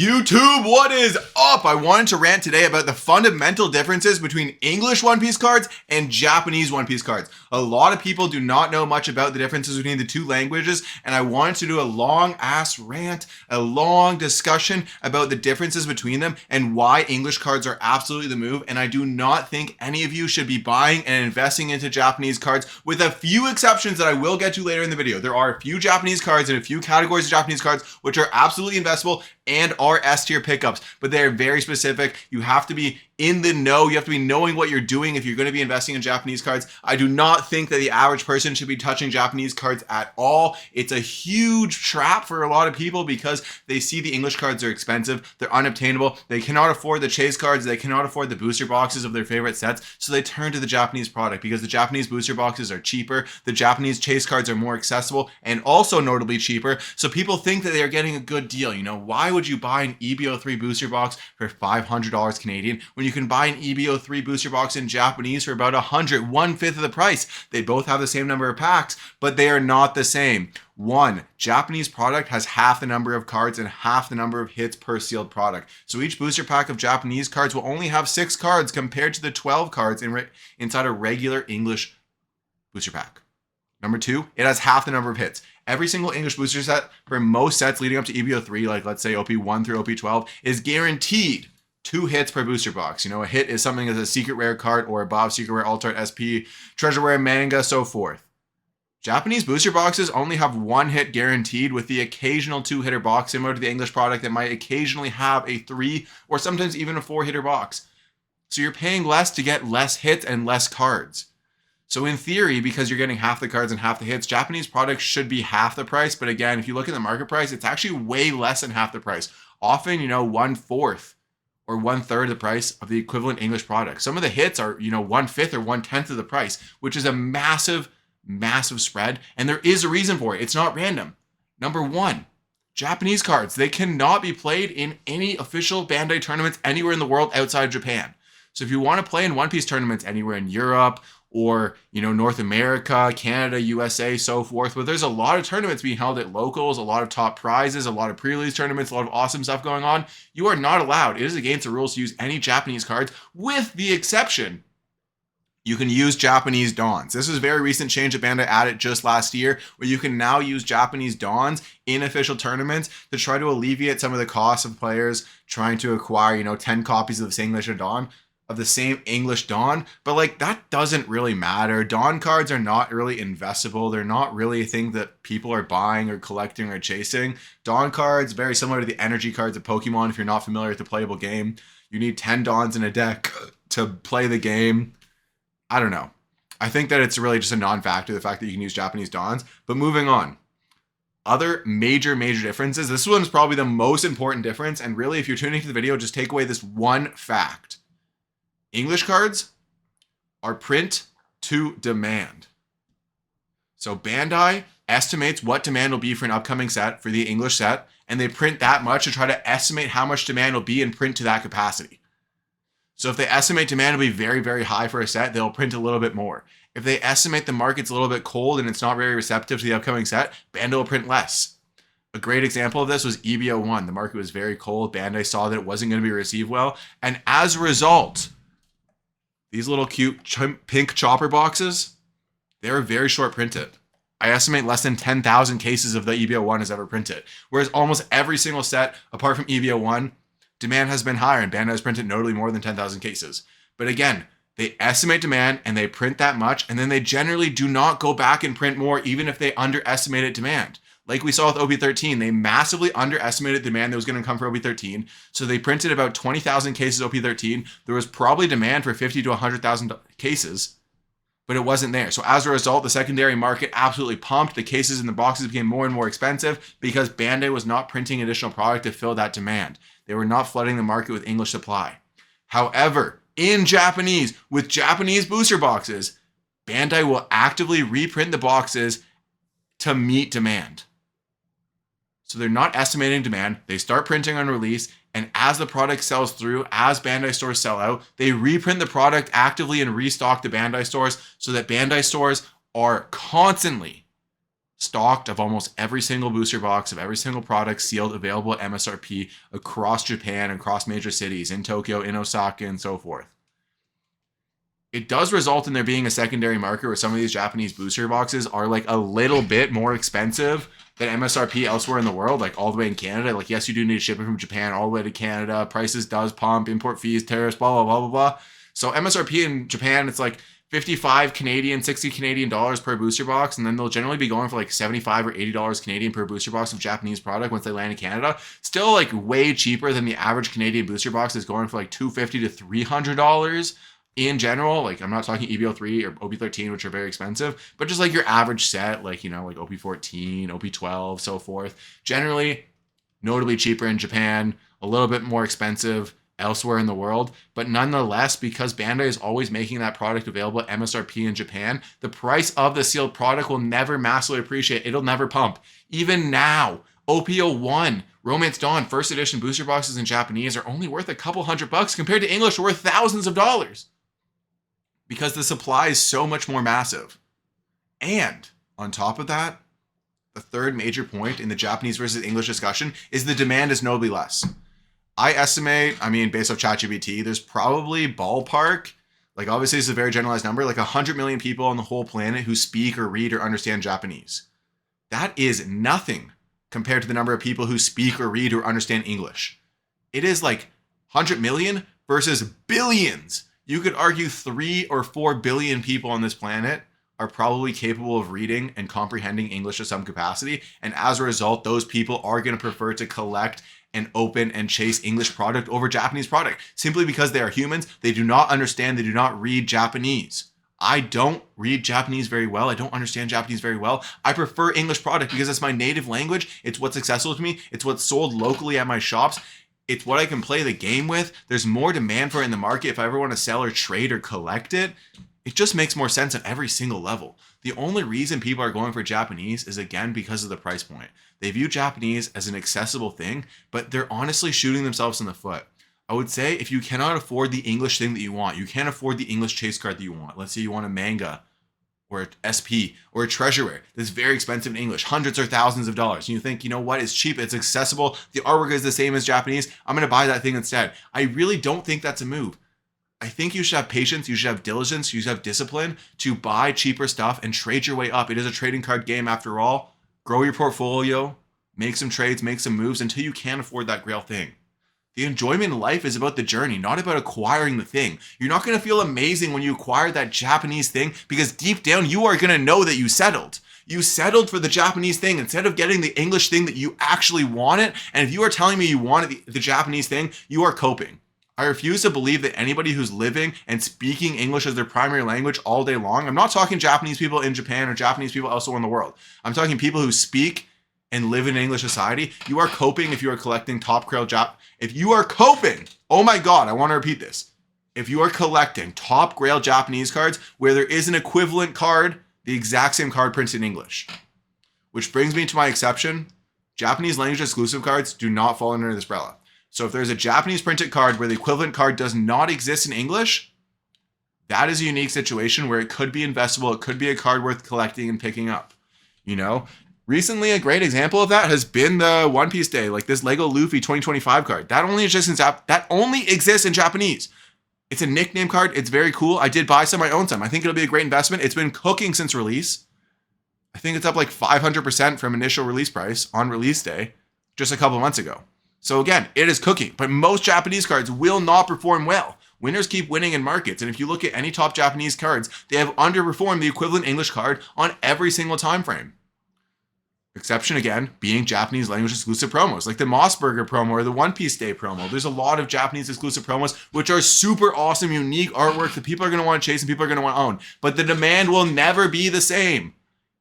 YouTube, what is up? I wanted to rant today about the fundamental differences between English One Piece cards and Japanese One Piece cards. A lot of people do not know much about the differences between the two languages, and I wanted to do a long ass rant, a long discussion about the differences between them and why English cards are absolutely the move. And I do not think any of you should be buying and investing into Japanese cards, with a few exceptions that I will get to later in the video. There are a few Japanese cards and a few categories of Japanese cards which are absolutely investable and are S tier pickups, but they're very specific. You have to be in the know. You have to be knowing what you're doing if you're going to be investing in Japanese cards. I do not think that the average person should be touching Japanese cards at all. It's a huge trap for a lot of people because they see the English cards are expensive, they're unobtainable, they cannot afford the chase cards, they cannot afford the booster boxes of their favorite sets, so they turn to the Japanese product because the Japanese booster boxes are cheaper, the Japanese chase cards are more accessible and also notably cheaper, so people think that they are getting a good deal. You know, why would you buy an EBO3 booster box for $500 Canadian when you can buy an EBO3 booster box in Japanese for about one-fifth of the price? They both have the same number of packs, but they are not the same. One, Japanese product has half the number of cards and half the number of hits per sealed product. So each booster pack of Japanese cards will only have 6 cards compared to the 12 cards inside a regular English booster pack. Number two, it has half the number of hits. Every single English booster set for most sets leading up to EBO3, like let's say OP1 through OP12, is guaranteed 2 hits per booster box. You know, a hit is something as a secret rare card or above, secret rare alt art SP, treasure rare manga, so forth. Japanese booster boxes only have 1 hit guaranteed, with the occasional 2-hitter box, similar to the English product that might occasionally have a 3 or sometimes even a 4-hitter box. So you're paying less to get less hits and less cards. So in theory, because you're getting half the cards and half the hits, Japanese products should be half the price. But again, if you look at the market price, it's actually way less than half the price. Often, you know, 1/4 or 1/3 the price of the equivalent English product. Some of the hits are, you know, 1/5 or 1/10 of the price, which is a massive, massive spread. And there is a reason for it. It's not random. Number one, Japanese cards, they cannot be played in any official Bandai tournaments anywhere in the world outside of Japan. So if you want to play in One Piece tournaments anywhere in Europe, or, you know, North America, Canada, USA, so forth, but there's a lot of tournaments being held at locals, a lot of top prizes, a lot of pre-release tournaments, a lot of awesome stuff going on. You are not allowed. It is against the rules to use any Japanese cards, with the exception you can use Japanese Dons. This is a very recent change that Bandai added just last year, where you can now use Japanese Dons in official tournaments to try to alleviate some of the costs of players trying to acquire, you know, 10 copies of the same English Don, but like that doesn't really matter. Don cards are not really investable. They're not really a thing that people are buying or collecting or chasing. Don cards, very similar to the energy cards of Pokemon. If you're not familiar with the playable game, you need 10 Dons in a deck to play the game. I don't know. I think that it's really just a non-factor, the fact that you can use Japanese Dons. But moving on. Other major differences. This one's probably the most important difference. And really, if you're tuning into the video, just take away this one fact. English cards are print to demand. So Bandai estimates what demand will be for an upcoming set, for the English set, and they print that much to try to estimate how much demand will be and print to that capacity. So if they estimate demand will be very, very high for a set, they'll print a little bit more. If they estimate the market's a little bit cold and it's not very receptive to the upcoming set, Bandai will print less. A great example of this was EBO1. The market was very cold. Bandai saw that it wasn't going to be received well, and as a result, these little cute pink chopper boxes, they're very short printed. I estimate less than 10,000 cases of the EBO1 has ever printed. Whereas almost every single set, apart from EBO1, demand has been higher, and Bandai has printed notably more than 10,000 cases. But again, they estimate demand and they print that much, and then they generally do not go back and print more, even if they underestimated demand. Like we saw with OP13, they massively underestimated demand that was going to come for OP13. So they printed about 20,000 cases OP13. There was probably demand for 50 to 100,000 cases, but it wasn't there. So as a result, the secondary market absolutely pumped. The cases in the boxes became more and more expensive because Bandai was not printing additional product to fill that demand. They were not flooding the market with English supply. However, in Japanese, with Japanese booster boxes, Bandai will actively reprint the boxes to meet demand. So they're not estimating demand. They start printing on release, and as the product sells through, as Bandai stores sell out, they reprint the product actively and restock the Bandai stores so that Bandai stores are constantly stocked of almost every single booster box of every single product sealed available at MSRP across Japan and across major cities in Tokyo, in Osaka, and so forth. It does result in there being a secondary market where some of these Japanese booster boxes are like a little bit more expensive than MSRP elsewhere in the world, like all the way in Canada. Like, yes, you do need to ship it from Japan all the way to Canada. Prices does pump, import fees, tariffs, blah, blah, blah, blah, blah. So MSRP in Japan, it's like 55 Canadian, 60 Canadian dollars per booster box, and then they'll generally be going for like 75 or 80 dollars Canadian per booster box of Japanese product once they land in Canada. Still like way cheaper than the average Canadian booster box is going for like $250 to $300 in general. Like, I'm not talking EBO3 or OP13, which are very expensive, but just like your average set, like, you know, like OP14, OP12, so forth. Generally, notably cheaper in Japan, a little bit more expensive elsewhere in the world, but nonetheless, because Bandai is always making that product available at MSRP in Japan, the price of the sealed product will never massively appreciate. It'll never pump. Even now, OP01, Romance Dawn, first edition booster boxes in Japanese are only worth a couple $100 compared to English, worth thousands of dollars. Because the supply is so much more massive. And on top of that, the third major point in the Japanese versus English discussion is the demand is notably less. I estimate, based off ChatGPT, there's probably ballpark, like obviously it's a very generalized number, like 100 million people on the whole planet who speak or read or understand Japanese. That is nothing compared to the number of people who speak or read or understand English. It is like 100 million versus billions. You could argue 3 or 4 billion people on this planet are probably capable of reading and comprehending English to some capacity. And as a result, those people are going to prefer to collect and open and chase English product over Japanese product simply because they are humans. They do not understand. They do not read Japanese. I don't read Japanese very well. I don't understand Japanese very well. I prefer English product because it's my native language. It's what's accessible to me. It's what's sold locally at my shops. It's what I can play the game with. There's more demand for it in the market if I ever want to sell or trade or collect it. It just makes more sense at every single level. The only reason people are going for Japanese is, again, because of the price point. They view Japanese as an accessible thing, but they're honestly shooting themselves in the foot. I would say if you cannot afford the English thing that you want, you can't afford the English chase card that you want. Let's say you want a manga or a SP or a treasureware that's very expensive in English, hundreds or thousands of dollars. And you think, you know what, it's cheap, it's accessible, the artwork is the same as Japanese, I'm going to buy that thing instead. I really don't think that's a move. I think you should have patience, you should have diligence, you should have discipline to buy cheaper stuff and trade your way up. It is a trading card game after all. Grow your portfolio, make some trades, make some moves until you can afford that grail thing. The enjoyment in life is about the journey, not about acquiring the thing. You're not going to feel amazing when you acquire that Japanese thing because deep down you are going to know that you settled. You settled for the Japanese thing instead of getting the English thing that you actually wanted. And if you are telling me you wanted the Japanese thing, you are coping. I refuse to believe that anybody who's living and speaking English as their primary language all day long, I'm not talking Japanese people in Japan or Japanese people elsewhere in the world. I'm talking people who speak and live in an English society. You are coping if you are collecting top grail If you are coping, oh my God, I want to repeat this. If you are collecting top grail Japanese cards where there is an equivalent card, the exact same card printed in English. Which brings me to my exception. Japanese language exclusive cards do not fall under this umbrella. So if there's a Japanese printed card where the equivalent card does not exist in English, that is a unique situation where it could be investable. It could be a card worth collecting and picking up. You know, recently a great example of that has been the One Piece Day, like this Lego Luffy 2025 card. That only exists in Japanese. It's a nickname card. It's very cool. I did buy some, I own some. I think it'll be a great investment. It's been cooking since release. I think it's up like 500% from initial release price on release day just a couple of months ago. So again, it is cooking, but most Japanese cards will not perform well. Winners keep winning in markets, and if you look at any top Japanese cards, they have underperformed the equivalent English card on every single time frame. Exception again being Japanese language exclusive promos, like the Mossburger promo or the One Piece Day promo. There's a lot of Japanese exclusive promos, which are super awesome, unique artwork that people are going to want to chase and people are going to want to own. But the demand will never be the same,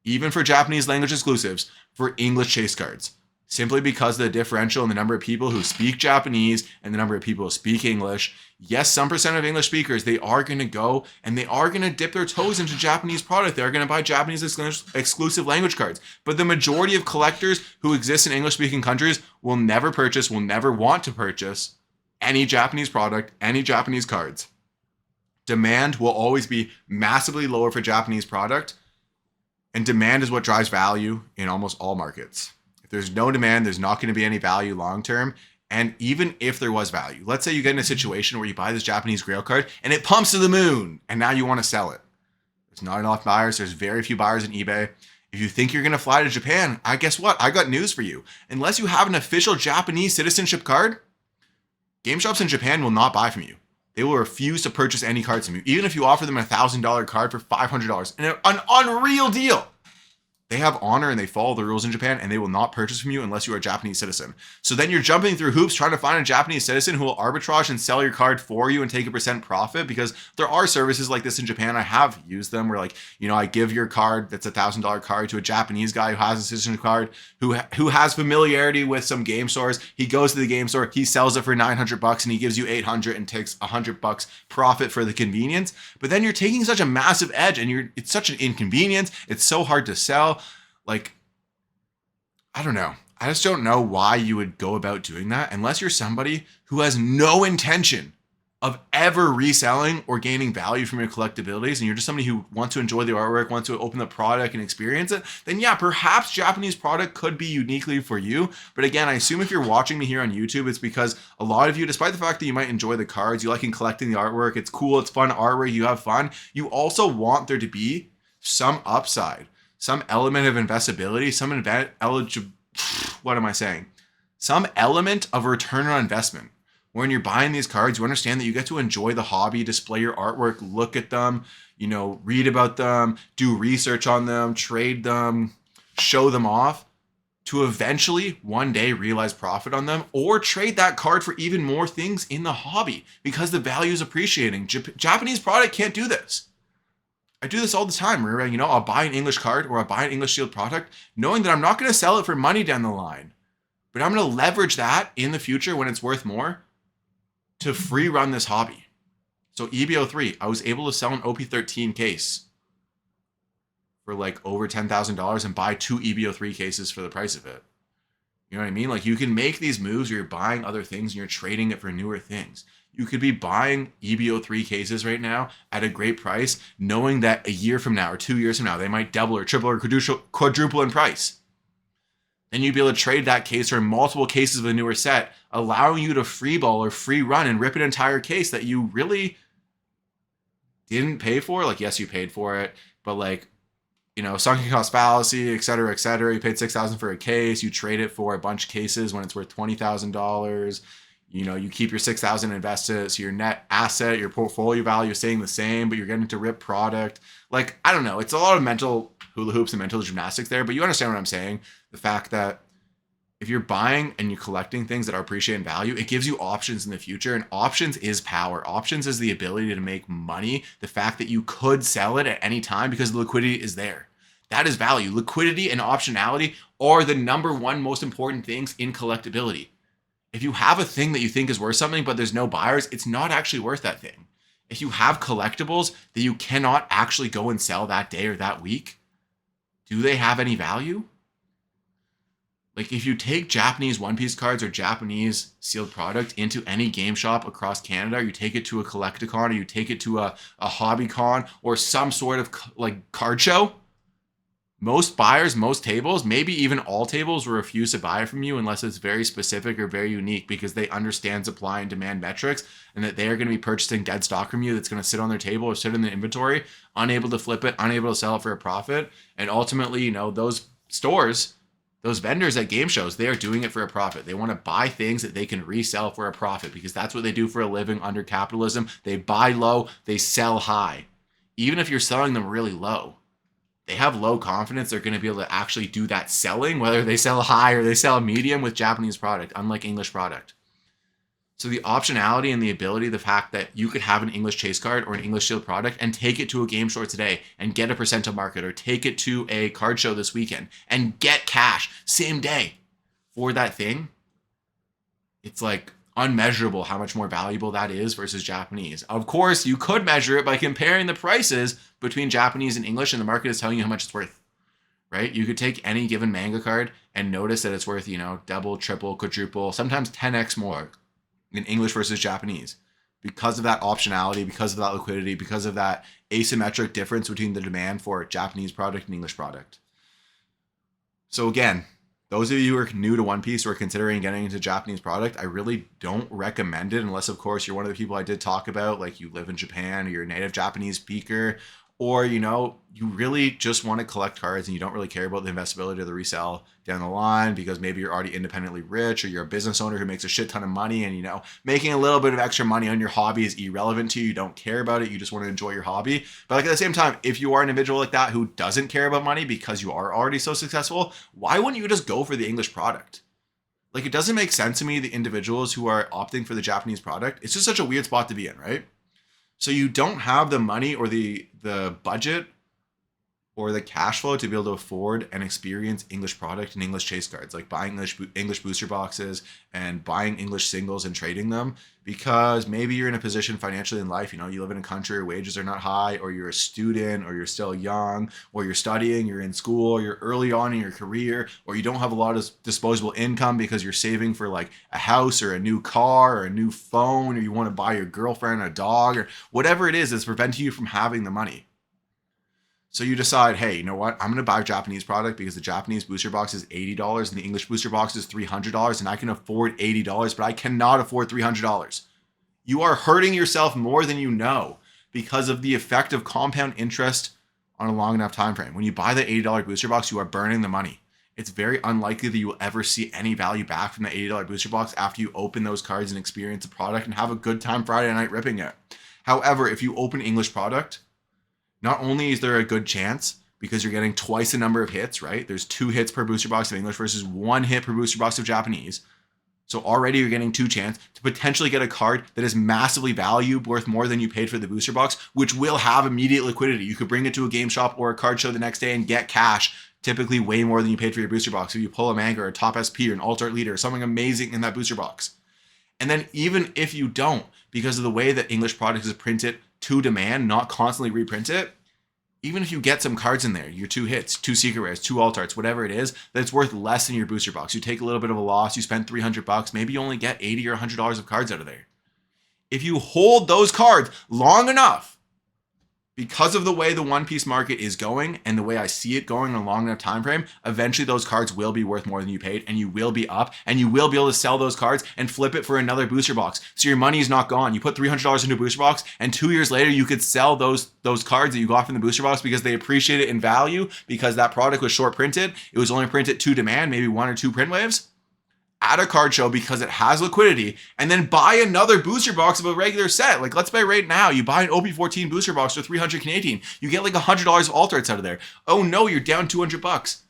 even for Japanese language exclusives, for English chase cards. Simply because of the differential in the number of people who speak Japanese and the number of people who speak English. Yes, some percent of English speakers, they are going to go and they are going to dip their toes into Japanese product. They're going to buy Japanese exclusive language cards. But the majority of collectors who exist in English-speaking countries will never purchase, will never want to purchase any Japanese product, any Japanese cards. Demand will always be massively lower for Japanese product. And demand is what drives value in almost all markets. If there's no demand, there's not going to be any value long term. And even if there was value, let's say you get in a situation where you buy this Japanese Grail card and it pumps to the moon and now you want to sell it. There's not enough buyers. There's very few buyers in eBay. If you think you're going to fly to Japan, guess what? I got news for you. Unless you have an official Japanese citizenship card, game shops in Japan will not buy from you. They will refuse to purchase any cards from you, even if you offer them a $1,000 card for $500. An unreal deal. They have honor and they follow the rules in Japan, and they will not purchase from you unless you are a Japanese citizen. So then you're jumping through hoops trying to find a Japanese citizen who will arbitrage and sell your card for you and take a % profit, because there are services like this in Japan. I have used them where, like, I give your card that's a $1,000 card to a Japanese guy who has a citizenship card, who has familiarity with some game stores. He goes to the game store, he sells it for $900 and he gives you $800 and takes $100 profit for the convenience. But then you're taking such a massive edge and it's such an inconvenience. It's so hard to sell. Like, I don't know. I just don't know why you would go about doing that unless you're somebody who has no intention of ever reselling or gaining value from your collectibilities, and you're just somebody who wants to enjoy the artwork, wants to open the product and experience it. Then yeah, perhaps Japanese product could be uniquely for you. But again, I assume if you're watching me here on YouTube, it's because a lot of you, despite the fact that you might enjoy the cards, you like in collecting the artwork, it's cool, it's fun artwork, you have fun, you also want there to be some upside, some element of investability, some element of return on investment. When you're buying these cards, you understand that you get to enjoy the hobby, display your artwork, look at them, read about them, do research on them, trade them, show them off, to eventually one day realize profit on them, or trade that card for even more things in the hobby because the value is appreciating. Japanese product can't do this. I do this all the time where, I'll buy an English card or I'll buy an English sealed product knowing that I'm not going to sell it for money down the line, but I'm going to leverage that in the future when it's worth more to free run this hobby. So EBO3, I was able to sell an OP13 case for like over $10,000 and buy 2 EBO3 cases for the price of it. You know what I mean? Like, you can make these moves where you're buying other things and you're trading it for newer things. You could be buying EBO3 cases right now at a great price, knowing that a year from now or 2 years from now, they might double or triple or quadruple in price. Then you'd be able to trade that case for multiple cases of a newer set, allowing you to free ball or free run and rip an entire case that you really didn't pay for. Like, yes, you paid for it, but like, sunken cost fallacy, et cetera, et cetera. You paid $6,000 for a case. You trade it for a bunch of cases when it's worth $20,000. You keep your $6,000 invested, so your net asset, your portfolio value is staying the same, but you're getting to rip product. Like, I don't know. It's a lot of mental hula hoops and mental gymnastics there, but you understand what I'm saying. The fact that if you're buying and you're collecting things that are appreciating value, it gives you options in the future, and options is power. Options is the ability to make money. The fact that you could sell it at any time because the liquidity is there. That is value. Liquidity and optionality are the number one most important things in collectability. If you have a thing that you think is worth something, but there's no buyers, it's not actually worth that thing. If you have collectibles that you cannot actually go and sell that day or that week, do they have any value? Like, if you take Japanese One Piece cards or Japanese sealed product into any game shop across Canada, or you take it to a Collecticon, or you take it to a hobby con or some sort of like card show, most buyers, most tables, maybe even all tables, will refuse to buy from you unless it's very specific or very unique, because they understand supply and demand metrics and that they are going to be purchasing dead stock from you that's going to sit on their table or sit in the inventory, unable to flip it, unable to sell it for a profit. And ultimately, those stores, those vendors at game shows, they are doing it for a profit. They want to buy things that they can resell for a profit, because that's what they do for a living under capitalism. They buy low, they sell high. Even if you're selling them really low, they have low confidence they're going to be able to actually do that selling, whether they sell high or they sell medium with Japanese product, unlike English product. So the optionality and the ability, the fact that you could have an English chase card or an English sealed product and take it to a game store today and get a percent of market, or take it to a card show this weekend and get cash same day for that thing, it's like unmeasurable how much more valuable that is versus Japanese. Of course, you could measure it by comparing the prices between Japanese and English, and the market is telling you how much it's worth, right? You could take any given manga card and notice that it's worth, double, triple, quadruple, sometimes 10x more in English versus Japanese. because of that optionality, because of that liquidity, because of that asymmetric difference between the demand for Japanese product and English product. So again, those of you who are new to One Piece or considering getting into Japanese product, I really don't recommend it unless, of course, you're one of the people I did talk about, like you live in Japan or you're a native Japanese speaker, or, you know, you really just want to collect cards and you don't really care about the investability of the resale down the line because maybe you're already independently rich or you're a business owner who makes a shit ton of money and, you know, making a little bit of extra money on your hobby is irrelevant to you. You don't care about it. You just want to enjoy your hobby. But like at the same time, if you are an individual like that who doesn't care about money because you are already so successful, why wouldn't you just go for the English product? Like, it doesn't make sense to me, the individuals who are opting for the Japanese product. It's just such a weird spot to be in, right? So you don't have the money or the budget or the cash flow to be able to afford and experience English product and English chase cards, like buying English booster boxes and buying English singles and trading them, because maybe you're in a position financially in life, you know, you live in a country where wages are not high, or you're a student, or you're still young, or you're studying, you're in school, or you're early on in your career, or you don't have a lot of disposable income because you're saving for like a house or a new car or a new phone, or you want to buy your girlfriend a dog, or whatever it is that's preventing you from having the money. So you decide, hey, you know what? I'm going to buy a Japanese product because the Japanese booster box is $80 and the English booster box is $300, and I can afford $80, but I cannot afford $300. You are hurting yourself more than you know because of the effect of compound interest on a long enough time frame. When you buy the $80 booster box, you are burning the money. It's very unlikely that you will ever see any value back from the $80 booster box after you open those cards and experience the product and have a good time Friday night ripping it. However, if you open English product, not only is there a good chance because you're getting twice the number of hits, right? There's 2 hits per booster box of English versus 1 hit per booster box of Japanese. So already you're getting 2 chances to potentially get a card that is massively valued, worth more than you paid for the booster box, which will have immediate liquidity. You could bring it to a game shop or a card show the next day and get cash, typically way more than you paid for your booster box. If you pull a manga or a top SP or an alt art leader or something amazing in that booster box. And then even if you don't, because of the way that English product is printed to demand, not constantly reprint it, even if you get some cards in there, your 2 hits, 2 secret rares, 2 alt arts, whatever it is, that's worth less than your booster box. You take a little bit of a loss, you spend $300, maybe you only get $80 or $100 of cards out of there. If you hold those cards long enough, because of the way the One Piece market is going and the way I see it going in a long enough time frame, eventually those cards will be worth more than you paid, and you will be up, and you will be able to sell those cards and flip it for another booster box. So your money is not gone. You put $300 into a booster box, and 2 years later you could sell those cards that you got from the booster box because they appreciate it in value because that product was short printed. It was only printed to demand, maybe 1 or 2 print waves, at a card show because it has liquidity, and then buy another booster box of a regular set. Like, let's say right now, you buy an OP14 booster box for 300 Canadian. You get like $100 of alt arts out of there. Oh no, you're down $200.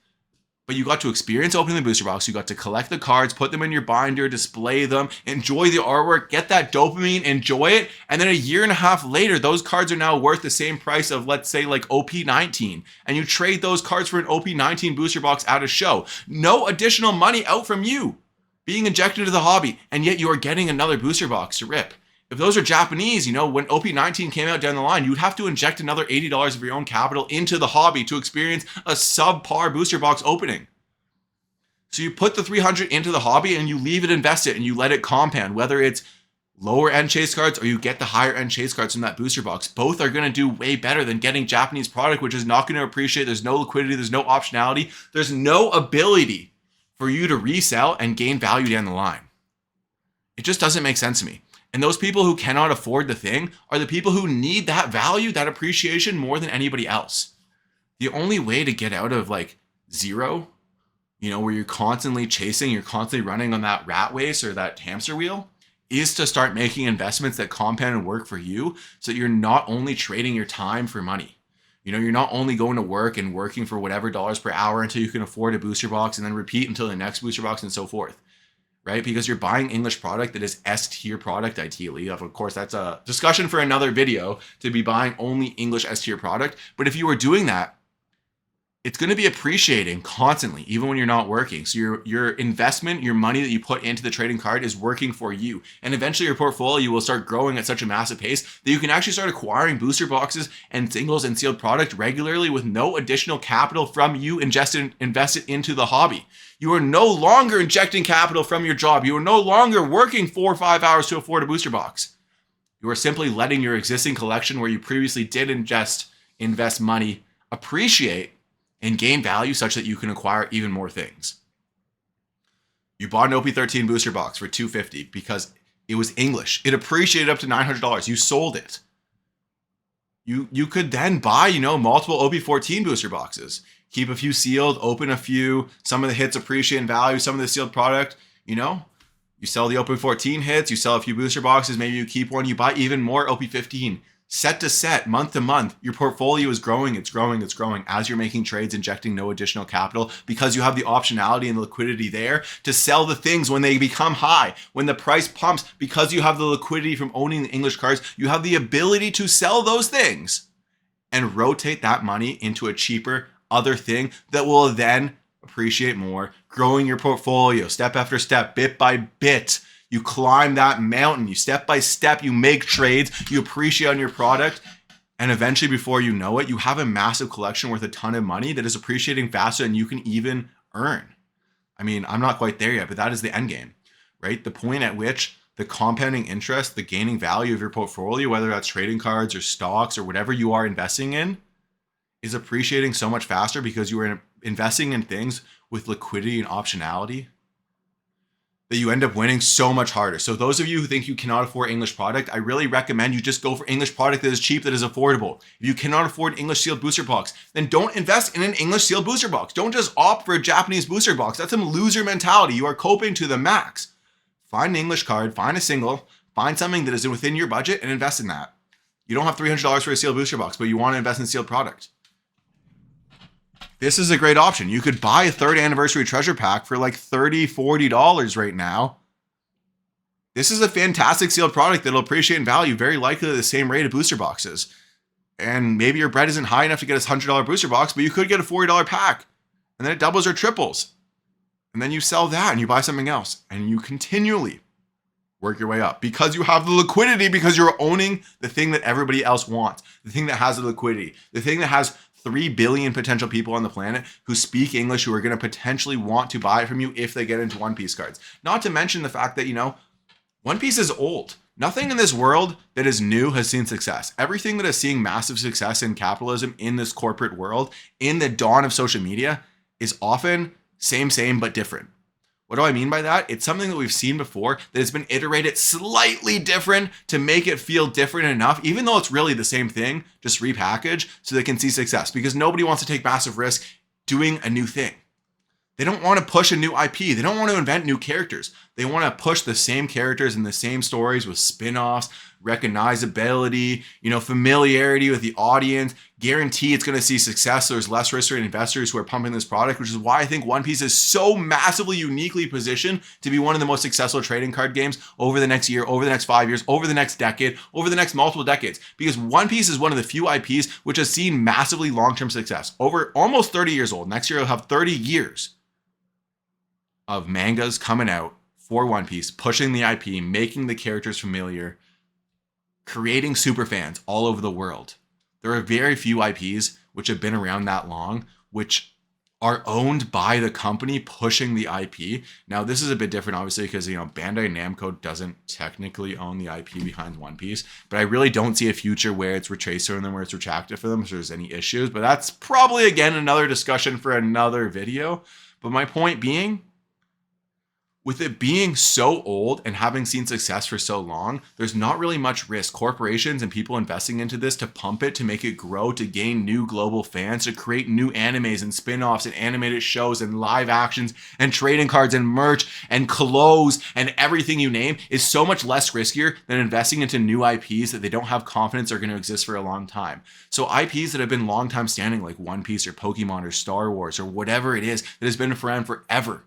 But you got to experience opening the booster box. You got to collect the cards, put them in your binder, display them, enjoy the artwork, get that dopamine, enjoy it. And then a year and a half later, those cards are now worth the same price of, let's say, like OP19. And you trade those cards for an OP19 booster box at a show. No additional money out from you being injected into the hobby, and yet you are getting another booster box to rip. If those are Japanese, you know, when OP19 came out down the line, you'd have to inject another $80 of your own capital into the hobby to experience a subpar booster box opening. So you put the 300 into the hobby and you leave it invested and you let it compound, whether it's lower end chase cards or you get the higher end chase cards from that booster box. Both are going to do way better than getting Japanese product, which is not going to appreciate. There's no liquidity, there's no optionality, there's no ability for you to resell and gain value down the line. It just doesn't make sense to me. And those people who cannot afford the thing are the people who need that value, that appreciation more than anybody else. The only way to get out of like zero, you know, where you're constantly chasing, you're constantly running on that rat race or that hamster wheel, is to start making investments that compound and work for you so that you're not only trading your time for money. You know, you're not only going to work and working for whatever dollars per hour until you can afford a booster box and then repeat until the next booster box and so forth, right? Because you're buying English product that is S-tier product ideally. Of course, that's a discussion for another video to be buying only English S-tier product. But if you were doing that, it's going to be appreciating constantly, even when you're not working. So your investment, your money that you put into the trading card is working for you. And eventually your portfolio will start growing at such a massive pace that you can actually start acquiring booster boxes and singles and sealed product regularly with no additional capital from you invested into the hobby. You are no longer injecting capital from your job. You are no longer working 4 or 5 hours to afford a booster box. You are simply letting your existing collection where you previously didn't just invest money appreciate and gain value such that you can acquire even more things. You bought an OP13 booster box for $250 because it was English. It appreciated up to $900. You sold it. You could then buy, multiple OP14 booster boxes. Keep a few sealed, open a few. Some of the hits appreciate in value. Some of the sealed product, you sell the OP14 hits. You sell a few booster boxes. Maybe you keep one. You buy even more OP15. Set to set, month to month, your portfolio is growing, it's growing as you're making trades, injecting no additional capital because you have the optionality and the liquidity there to sell the things when they become high, when the price pumps, because you have the liquidity from owning the English cards, you have the ability to sell those things and rotate that money into a cheaper other thing that will then appreciate more, growing your portfolio step after step, bit by bit. You climb that mountain, you step by step, you make trades, you appreciate on your product, and eventually before you know it, you have a massive collection worth a ton of money that is appreciating faster than you can even earn. I mean, I'm not quite there yet, but that is the end game, right? The point at which the compounding interest, the gaining value of your portfolio, whether that's trading cards or stocks or whatever you are investing in, is appreciating so much faster because you are investing in things with liquidity and optionality that you end up winning so much harder. So those of you who think you cannot afford English product, I really recommend you just go for English product that is cheap, that is affordable. If you cannot afford an English sealed booster box, then don't invest in an English sealed booster box. Don't just opt for a Japanese booster box. That's some loser mentality. You are coping to the max. Find an English card, find a single, find something that is within your budget and invest in that. You don't have $300 for a sealed booster box, but you want to invest in sealed product. This is a great option. You could buy a third anniversary treasure pack for like $30, $40 right now. This is a fantastic sealed product that'll appreciate in value, very likely at the same rate of booster boxes. And maybe your bread isn't high enough to get a $100 booster box, but you could get a $40 pack. And then it doubles or triples. And then you sell that and you buy something else. And you continually work your way up because you have the liquidity, because you're owning the thing that everybody else wants, the thing that has the liquidity, the thing that has 3 billion potential people on the planet who speak English who are going to potentially want to buy it from you if they get into One Piece cards. Not to mention the fact that, One Piece is old. Nothing in this world that is new has seen success. Everything that is seeing massive success in capitalism, in this corporate world, in the dawn of social media, is often same, but different. What do I mean by that? It's something that we've seen before that has been iterated slightly different to make it feel different enough, even though it's really the same thing, just repackaged so they can see success, because nobody wants to take massive risk doing a new thing. They don't want to push a new IP. They don't want to invent new characters. They want to push the same characters and the same stories with spin-offs, recognizability, familiarity with the audience, guarantee it's going to see success. So there's less risk rate investors who are pumping this product, which is why I think One Piece is so massively uniquely positioned to be one of the most successful trading card games over the next year, over the next 5 years, over the next decade, over the next multiple decades. Because One Piece is one of the few IPs which has seen massively long-term success. Over almost 30 years old. Next year, it'll have 30 years of mangas coming out for One Piece, pushing the IP, making the characters familiar, creating super fans all over the world. There are very few IPs which have been around that long, which are owned by the company pushing the IP. Now, this is a bit different, obviously, because, Bandai Namco doesn't technically own the IP behind One Piece, but I really don't see a future where it's retracer and then where it's retracted for them if there's any issues, but that's probably, again, another discussion for another video. But my point being, with it being so old and having seen success for so long, there's not really much risk. Corporations and people investing into this to pump it, to make it grow, to gain new global fans, to create new animes and spin-offs and animated shows and live actions and trading cards and merch and clothes and everything you name is so much less riskier than investing into new IPs that they don't have confidence are going to exist for a long time. So IPs that have been long time standing like One Piece or Pokemon or Star Wars or whatever it is that has been around forever,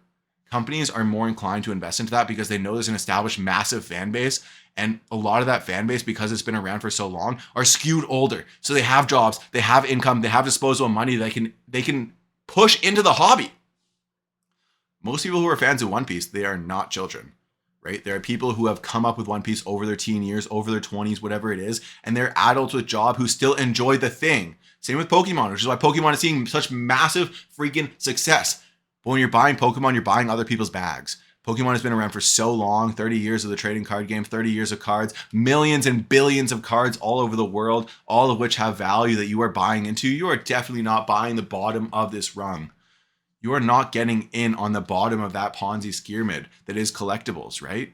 companies are more inclined to invest into that because they know there's an established massive fan base. And a lot of that fan base, because it's been around for so long, are skewed older. So they have jobs, they have income, they have disposable money they can push into the hobby. Most people who are fans of One Piece, they are not children, right? There are people who have come up with One Piece over their teen years, over their 20s, whatever it is, and they're adults with job who still enjoy the thing. Same with Pokemon, which is why Pokemon is seeing such massive freaking success. But when you're buying Pokemon, you're buying other people's bags. Pokemon has been around for so long, 30 years of the trading card game, 30 years of cards, millions and billions of cards all over the world, all of which have value that you are buying into. You are definitely not buying the bottom of this rung. You are not getting in on the bottom of that Ponzi pyramid that is collectibles, right?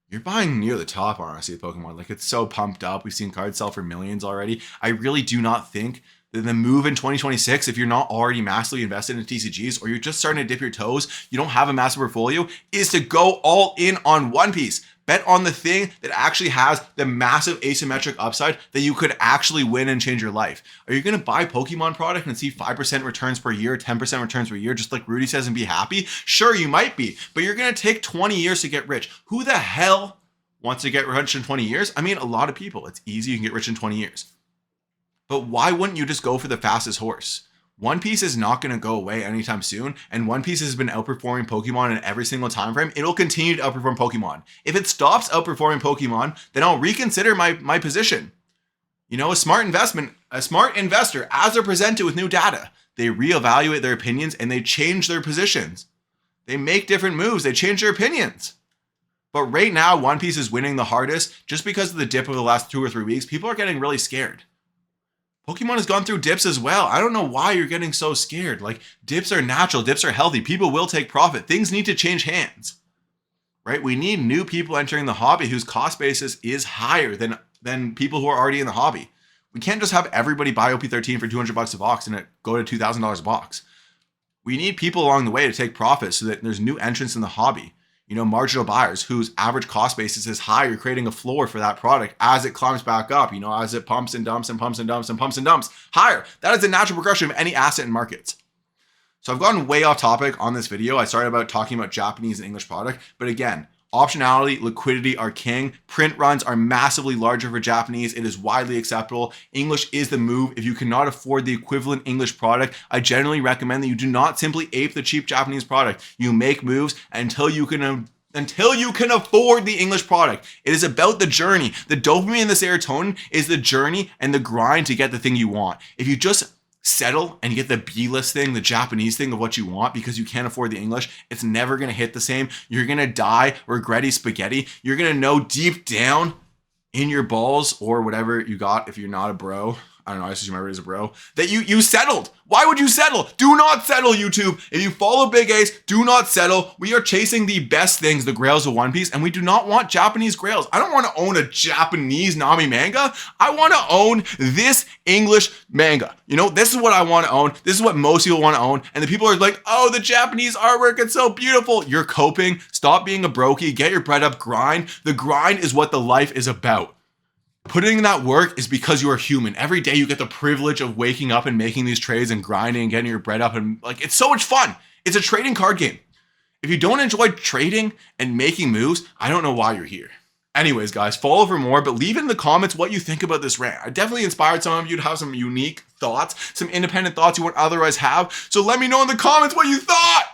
You're buying near the top, honestly, with Pokemon. Like, it's so pumped up. We've seen cards sell for millions already. I really do not think that the move in 2026, if you're not already massively invested in TCGs or you're just starting to dip your toes, you don't have a massive portfolio, is to go all in on One Piece. Bet on the thing that actually has the massive asymmetric upside that you could actually win and change your life. Are you going to buy Pokemon product and see 5% returns per year, 10% returns per year, just like Rudy says, and be happy? Sure, you might be, but you're going to take 20 years to get rich. Who the hell wants to get rich in 20 years? I mean, a lot of people. It's easy. You can get rich in 20 years. But why wouldn't you just go for the fastest horse? One Piece is not going to go away anytime soon, and One Piece has been outperforming Pokemon in every single time frame. It'll continue to outperform Pokemon. If it stops outperforming Pokemon, then I'll reconsider my position. You know, a smart investor, as they're presented with new data, they reevaluate their opinions and they change their positions. They make different moves. They change their opinions. But right now, One Piece is winning the hardest just because of the dip of the last 2 or 3 weeks. People are getting really scared. Pokemon has gone through dips as well. I don't know why you're getting so scared. Like, dips are natural, dips are healthy. People will take profit. Things need to change hands, right? We need new people entering the hobby whose cost basis is higher than people who are already in the hobby. We can't just have everybody buy OP13 for $200 a box and it go to $2,000 a box. We need people along the way to take profit so that there's new entrants in the hobby. You know, marginal buyers whose average cost basis is higher, creating a floor for that product as it climbs back up, you know, as it pumps and dumps and pumps and dumps and pumps and dumps higher. That is the natural progression of any asset in markets. So I've gotten way off topic on this video. I started about talking about Japanese and English product, but again, optionality, liquidity are king. Print runs are massively larger for Japanese. It is widely acceptable. English is the move. If you cannot afford the equivalent English product, I generally recommend that you do not simply ape the cheap Japanese product. You make moves until you can afford the English product. It is about the journey. The dopamine and the serotonin is the journey and the grind to get the thing you want. If you just settle and get the B-list thing, the Japanese thing of what you want because you can't afford the English, it's never going to hit the same. You're going to die regretty spaghetti. You're going to know deep down in your balls or whatever you got if you're not a bro. I don't know, I just remember it as a bro, that you settled. Why would you settle? Do not settle, YouTube. If you follow Big Ace, do not settle. We are chasing the best things, the grails of One Piece, and we do not want Japanese grails. I don't want to own a Japanese Nami manga. I want to own this English manga. You know, this is what I want to own. This is what most people want to own. And the people are like, oh, the Japanese artwork, it's so beautiful. You're coping. Stop being a brokey. Get your bread up, grind. The grind is what the life is about. Putting in that work is because you are human. Every day you get the privilege of waking up and making these trades and grinding and getting your bread up, and like, it's so much fun. It's a trading card game. If you don't enjoy trading and making moves, I don't know why you're here. Anyways, guys, follow for more, but leave in the comments what you think about this rant. I definitely inspired some of you to have some unique thoughts, some independent thoughts you wouldn't otherwise have. So let me know in the comments what you thought.